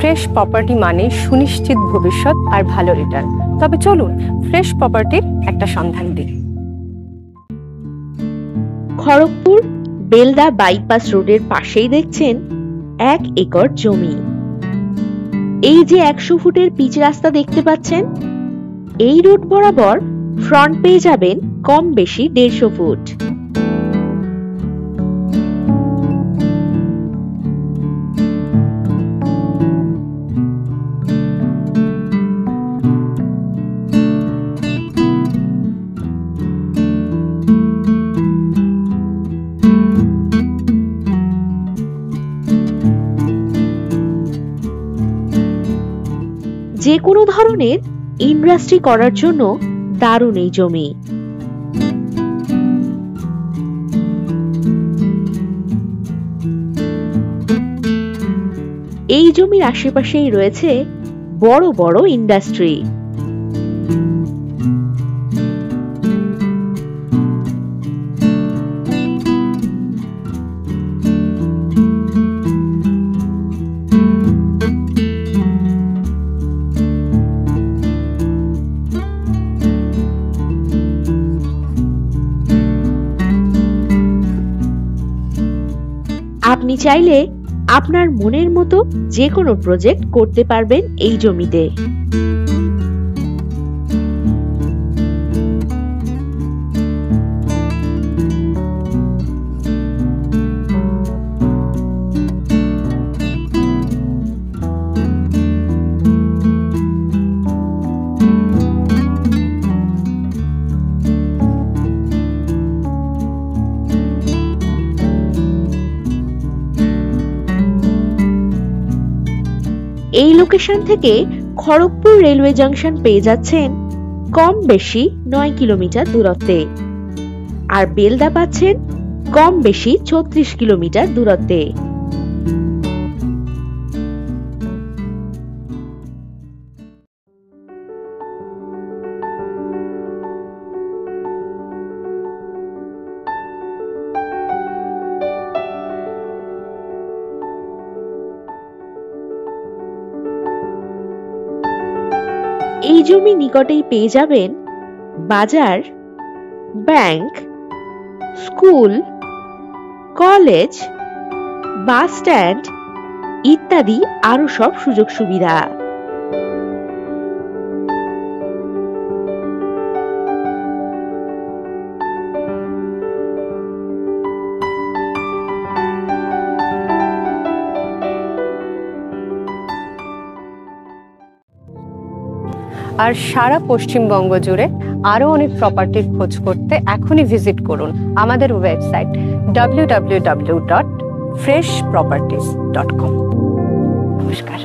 Fresh property মানে সুনিশ্চিত ভবিষ্যৎ আর ভালো রিটার্ন। তবে চলুন ফ্রেশ প্রপার্টির একটা সন্ধান দিই। খড়গপুর বেলদা বাইপাস রোডের পাশেই দেখছেন 1 একর জমি। এই যে 100 ফুটের পিচ রাস্তা দেখতে পাচ্ছেন, এই রুট বরাবর ফ্রন্ট পেয়ে যাবেন কম বেশি 150 ফুট। যে কোনো ধরনের ইন্ডাস্ট্রি করার জন্য দারুণ এই জমি। এই জমির আশেপাশেই রয়েছে বড় বড় ইন্ডাস্ট্রি। আপনি চাইলে আপনার মনের মতো যে কোনো প্রজেক্ট করতে পারবেন এই জমিতে। এই লোকেশন থেকে খড়গপুর রেলওয়ে জাংশন পেয়ে যাচ্ছেন কম বেশি 9 কিলোমিটার দূরত্বে, আর বেলদা পাচ্ছেন কম বেশি 36 কিলোমিটার দূরত্বে। এই জমি নিকটেই পেয়ে যাবেন বাজার, bank, school, college, bus stand ইত্যাদি আরো সব সুযোগ সুবিধা। আর সারা পশ্চিমবঙ্গ জুড়ে আরো অনেক প্রপার্টির খোঁজ করতে এখনই ভিজিট করুন আমাদের ওয়েবসাইট www.freshproperties.com। নমস্কার।